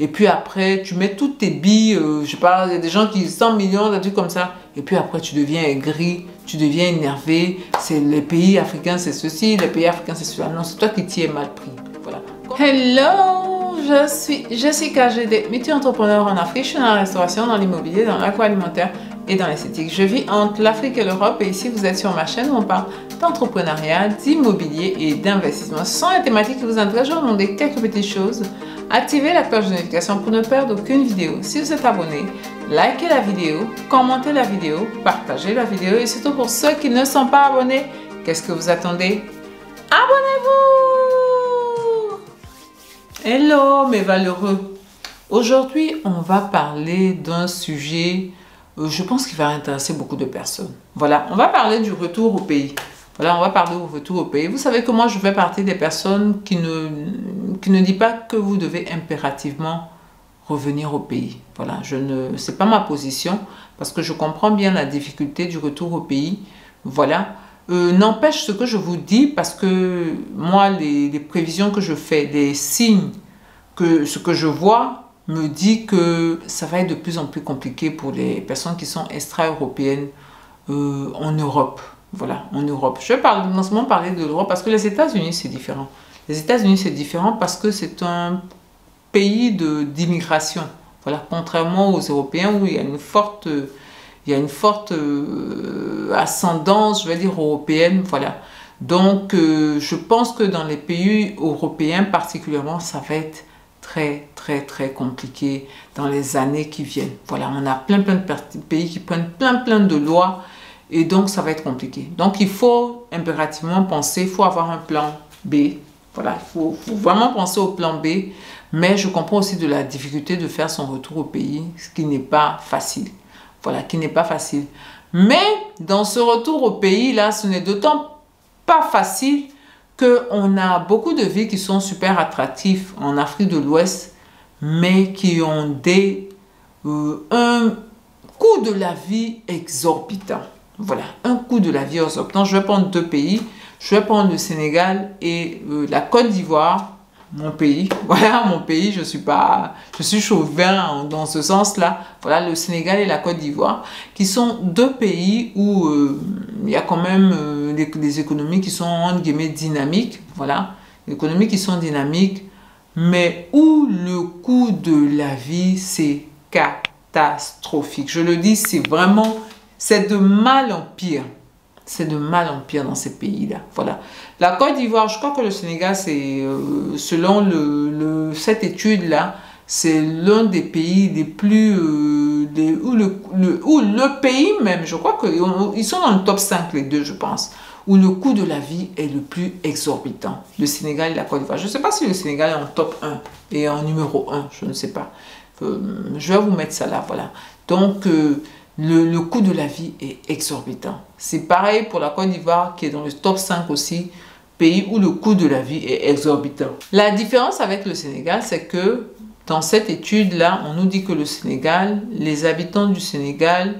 Et puis après, tu mets toutes tes billes, je sais pas, il y a des gens qui 100 millions, des trucs comme ça. Et puis après, tu deviens aigri, tu deviens énervé. C'est les pays africains, c'est ceci, les pays africains, c'est cela. Non, c'est toi qui t'y es mal pris. Voilà. Hello, je suis Jessica GD, multi-entrepreneur en Afrique. Je suis dans la restauration, dans l'immobilier, dans l'agroalimentaire et dans l'esthétique. Je vis entre l'Afrique et l'Europe et ici, vous êtes sur ma chaîne où on parle d'entrepreneuriat, d'immobilier et d'investissement. Ce sont les thématiques qui vous intéressent. Je vais vous demander quelques petites choses. Activez la cloche de notification pour ne perdre aucune vidéo. Si vous êtes abonné, likez la vidéo, commentez la vidéo, partagez la vidéo et surtout pour ceux qui ne sont pas abonnés, qu'est-ce que vous attendez? Abonnez-vous! Hello mes valeureux! Aujourd'hui, on va parler d'un sujet, je pense qu'il va intéresser beaucoup de personnes. Voilà, on va parler du retour au pays. Voilà, on va parler au retour au pays. Vous savez que moi, je fais partie des personnes qui ne disent pas que vous devez impérativement revenir au pays. Voilà, c'est pas ma position parce que je comprends bien la difficulté du retour au pays. Voilà, n'empêche ce que je vous dis parce que moi, les prévisions que je fais, les signes, ce que je vois me dit que ça va être de plus en plus compliqué pour les personnes qui sont extra-européennes en Europe. Voilà, en Europe. Je vais non seulement parler de l'Europe parce que les États-Unis, c'est différent. Les États-Unis, c'est différent parce que c'est un pays d'immigration. Voilà, contrairement aux Européens où il y a une forte ascendance, je vais dire, européenne. Voilà. Donc, je pense que dans les pays européens particulièrement, ça va être très, très, très compliqué dans les années qui viennent. Voilà, on a plein de pays qui prennent plein de lois. Et donc, ça va être compliqué. Donc, il faut impérativement penser, il faut avoir un plan B. Voilà, il faut vraiment penser au plan B. Mais je comprends aussi de la difficulté de faire son retour au pays, ce qui n'est pas facile. Voilà, qui n'est pas facile. Mais dans ce retour au pays, là, ce n'est d'autant pas facile qu'on a beaucoup de villes qui sont super attractives en Afrique de l'Ouest, mais qui ont un coût de la vie exorbitant. Voilà, un coût de la vie exorbitant. Je vais prendre deux pays. Je vais prendre le Sénégal et la Côte d'Ivoire, mon pays. Voilà, mon pays, je suis chauvin dans ce sens-là. Voilà, le Sénégal et la Côte d'Ivoire, qui sont deux pays où il y a quand même des économies qui sont, entre guillemets, dynamiques. Voilà, des économies qui sont dynamiques, mais où le coût de la vie, c'est catastrophique. Je le dis, c'est vraiment... C'est de mal en pire. C'est de mal en pire dans ces pays-là. Voilà. La Côte d'Ivoire, je crois que le Sénégal, c'est selon cette étude-là, c'est l'un des pays les plus... où le pays même, je crois qu'ils sont dans le top 5, les deux, je pense, où le coût de la vie est le plus exorbitant. Le Sénégal et la Côte d'Ivoire. Je ne sais pas si le Sénégal est en top 1 et en numéro 1, je ne sais pas. Je vais vous mettre ça là, voilà. Donc... Le coût de la vie est exorbitant. C'est pareil pour la Côte d'Ivoire qui est dans le top 5 aussi, pays où le coût de la vie est exorbitant. La différence avec le Sénégal, c'est que dans cette étude-là, on nous dit que le Sénégal, les habitants du Sénégal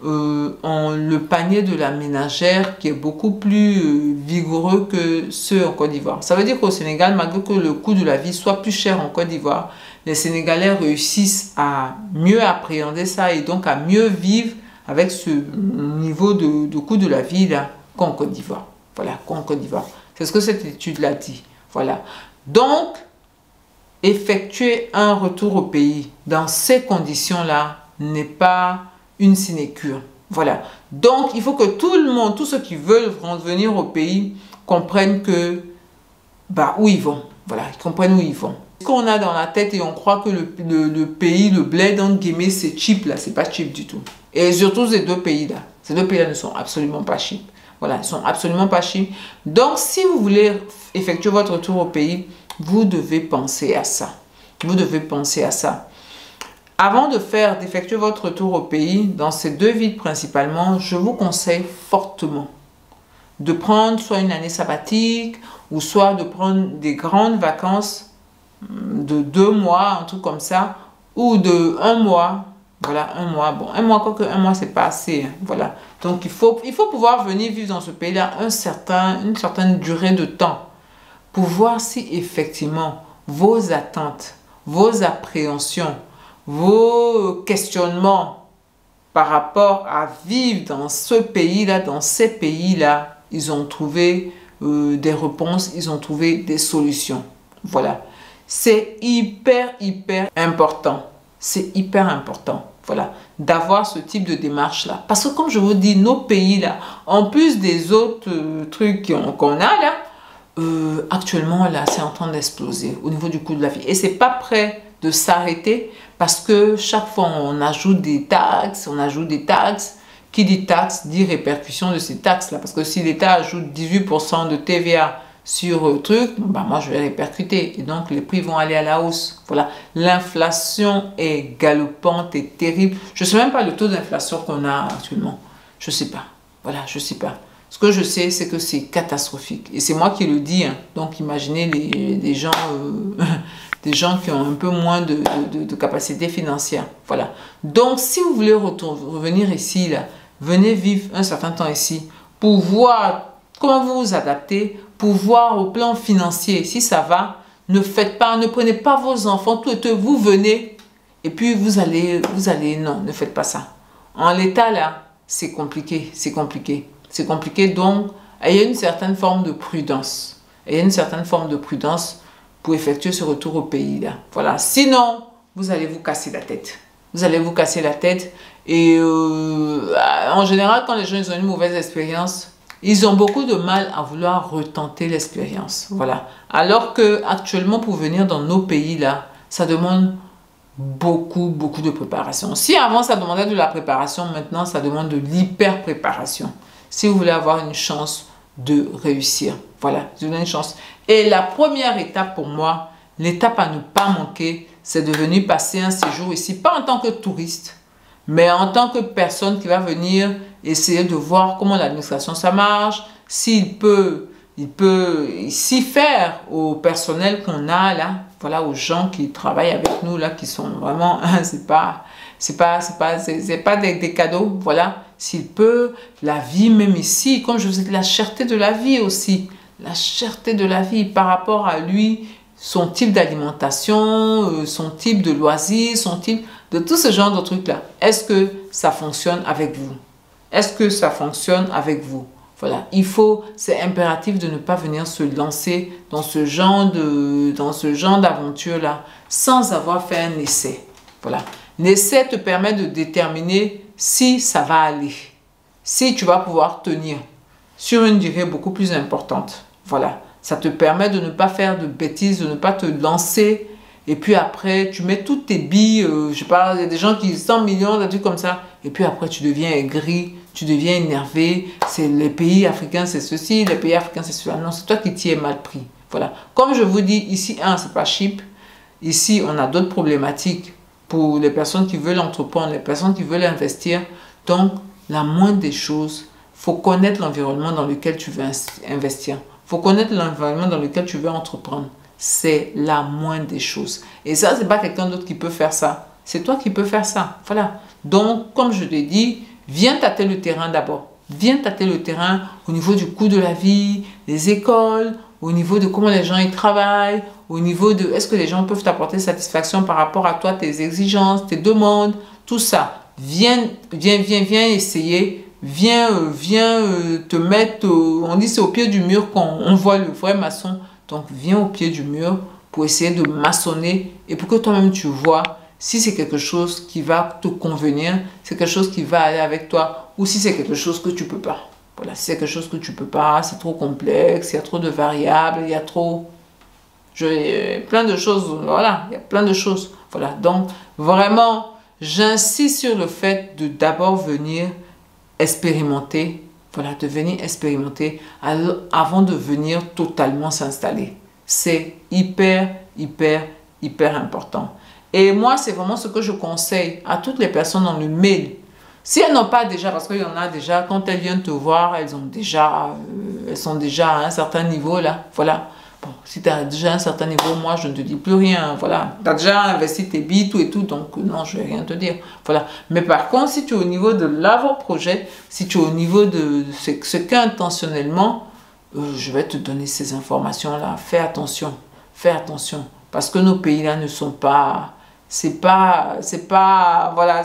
ont le panier de la ménagère qui est beaucoup plus vigoureux que ceux en Côte d'Ivoire. Ça veut dire qu'au Sénégal, malgré que le coût de la vie soit plus cher en Côte d'Ivoire, les Sénégalais réussissent à mieux appréhender ça et donc à mieux vivre avec ce niveau de coût de la vie là qu'en Côte d'Ivoire. Voilà, qu'en Côte d'Ivoire. C'est ce que cette étude-là dit. Voilà. Donc, effectuer un retour au pays dans ces conditions-là n'est pas une sinécure. Voilà. Donc, il faut que tout le monde, tous ceux qui veulent revenir au pays, comprennent que, où ils vont. Voilà, ils comprennent où ils vont. Ce qu'on a dans la tête et on croit que le pays, le bled, entre guillemets, c'est cheap là, c'est pas cheap du tout. Et surtout ces deux pays-là. Ces deux pays-là ne sont absolument pas cheap. Voilà, ils sont absolument pas cheap. Donc, si vous voulez effectuer votre retour au pays, vous devez penser à ça. Vous devez penser à ça. Avant d'effectuer votre retour au pays, dans ces deux villes principalement, je vous conseille fortement de prendre soit une année sabbatique ou soit de prendre des grandes vacances de 2 mois, un truc comme ça, ou de 1 mois. Voilà, 1 mois. Bon, 1 mois, quoique 1 mois, c'est pas assez. Hein, voilà. Donc, il faut pouvoir venir vivre dans ce pays-là une certaine durée de temps pour voir si effectivement vos attentes vos appréhensions, vos questionnements par rapport à vivre dans ce pays-là, dans ces pays-là, ils ont trouvé des réponses, ils ont trouvé des solutions. Voilà. C'est hyper important. C'est hyper important. Voilà, d'avoir ce type de démarche-là. Parce que comme je vous dis, nos pays-là, en plus des autres trucs qu'on a là, actuellement, là, c'est en train d'exploser au niveau du coût de la vie. Et c'est pas prêt de s'arrêter parce que chaque fois, on ajoute des taxes, on ajoute des taxes. Qui dit taxes, dit répercussion de ces taxes-là. Parce que si l'État ajoute 18% de TVA sur truc, bah moi je vais répercuter et donc les prix vont aller à la hausse. Voilà, l'inflation est galopante et terrible. Je ne sais même pas le taux d'inflation qu'on a actuellement. Je ne sais pas. Voilà, je ne sais pas. Ce que je sais, c'est que c'est catastrophique. Et c'est moi qui le dis. Hein. Donc imaginez des gens qui ont un peu moins de capacité financière. Voilà. Donc si vous voulez revenir ici, là, venez vivre un certain temps ici pour voir comment vous vous adaptez, pour voir au plan financier si ça va. Ne faites pas, ne prenez pas vos enfants, vous venez et puis vous allez, non, ne faites pas ça. En l'état là, c'est compliqué, c'est compliqué. C'est compliqué, donc ayez une certaine forme de prudence. Ayez une certaine forme de prudence pour effectuer ce retour au pays là. Voilà, sinon, vous allez vous casser la tête. Vous allez vous casser la tête et en général, quand les gens ils ont une mauvaise expérience, ils ont beaucoup de mal à vouloir retenter l'expérience. Voilà. Alors que actuellement, pour venir dans nos pays-là, ça demande beaucoup de préparation. Si avant, ça demandait de la préparation, maintenant, ça demande de l'hyper-préparation. Si vous voulez avoir une chance de réussir. Voilà, vous avez une chance. Et la première étape pour moi, l'étape à ne pas manquer, c'est de venir passer un séjour ici, pas en tant que touriste, mais en tant que personne qui va venir essayer de voir comment l'administration ça marche, s'il peut s'y faire au personnel qu'on a là, voilà, aux gens qui travaillent avec nous là, qui sont vraiment, c'est pas des cadeaux, voilà, s'il peut, la vie même ici, comme je vous ai dit, la cherté de la vie aussi, la cherté de la vie par rapport à lui, son type d'alimentation, son type de loisirs, son type de tout ce genre de trucs-là. Est-ce que ça fonctionne avec vous? Est-ce que ça fonctionne avec vous? Voilà, c'est impératif de ne pas venir se lancer dans ce genre d'aventure-là sans avoir fait un essai. Voilà, l'essai te permet de déterminer si ça va aller, si tu vas pouvoir tenir sur une durée beaucoup plus importante. Voilà, ça te permet de ne pas faire de bêtises, de ne pas te lancer. Et puis après, tu mets toutes tes billes, je parle, il y a des gens qui 100 millions, des trucs comme ça. Et puis après, tu deviens aigri, tu deviens énervé. C'est les pays africains, c'est ceci, les pays africains, c'est cela. Non, c'est toi qui t'y es mal pris. Voilà. Comme je vous dis, ici, c'est pas cheap. Ici, on a d'autres problématiques pour les personnes qui veulent entreprendre, les personnes qui veulent investir. Donc, la moindre des choses, il faut connaître l'environnement dans lequel tu veux investir. Il faut connaître l'environnement dans lequel tu veux entreprendre. C'est la moindre des choses. Et ça, c'est pas quelqu'un d'autre qui peut faire ça. C'est toi qui peux faire ça. Voilà. Donc, comme je l'ai dit, viens tâter le terrain d'abord. Viens tâter le terrain au niveau du coût de la vie, des écoles, au niveau de comment les gens y travaillent, au niveau de est-ce que les gens peuvent t'apporter satisfaction par rapport à toi, tes exigences, tes demandes, tout ça. Viens essayer. Viens te mettre, on dit c'est au pied du mur qu'on voit le vrai maçon. Donc, viens au pied du mur pour essayer de maçonner et pour que toi-même tu vois si c'est quelque chose qui va te convenir, c'est quelque chose qui va aller avec toi ou si c'est quelque chose que tu peux pas. Voilà, si c'est quelque chose que tu peux pas, c'est trop complexe, il y a trop de variables, il y a trop... plein de choses, voilà, il y a plein de choses. Voilà, donc vraiment, j'insiste sur le fait de d'abord venir expérimenter. Voilà, de venir expérimenter avant de venir totalement s'installer. C'est hyper important. Et moi, c'est vraiment ce que je conseille à toutes les personnes dans le mail. Si elles n'ont pas déjà, parce qu'il y en a déjà, quand elles viennent te voir, elles sont déjà à un certain niveau là. Voilà. Bon, si tu as déjà un certain niveau, moi, je ne te dis plus rien. Voilà. Tu as déjà investi tes billes, tout et tout, donc non, je ne vais rien te dire. Voilà. Mais par contre, si tu es au niveau de l'avant-projet, si tu es au niveau de ce qu'intentionnellement, je vais te donner ces informations-là. Fais attention. Fais attention. parce que nos pays là ne sont pas, voilà,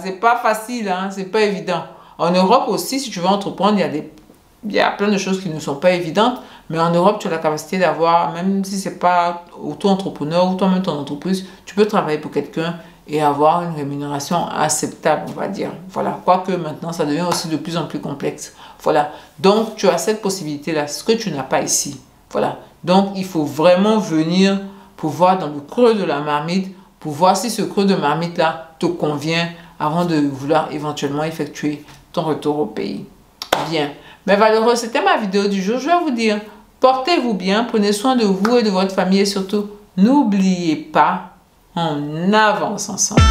c'est pas facile, hein, c'est pas évident. En Europe aussi, si tu veux entreprendre, il y a plein de choses qui ne sont pas évidentes, mais en Europe, tu as la capacité d'avoir, même si c'est pas auto-entrepreneur ou toi-même ton entreprise, tu peux travailler pour quelqu'un et avoir une rémunération acceptable, on va dire. Voilà, quoique maintenant, ça devient aussi de plus en plus complexe. Voilà, donc tu as cette possibilité-là, ce que tu n'as pas ici. Voilà, donc il faut vraiment venir pour voir dans le creux de la marmite, pour voir si ce creux de marmite-là te convient avant de vouloir éventuellement effectuer ton retour au pays. Bien, mais valeureux, c'était ma vidéo du jour. Je vais vous dire, portez-vous bien, prenez soin de vous et de votre famille et surtout, n'oubliez pas, on avance ensemble.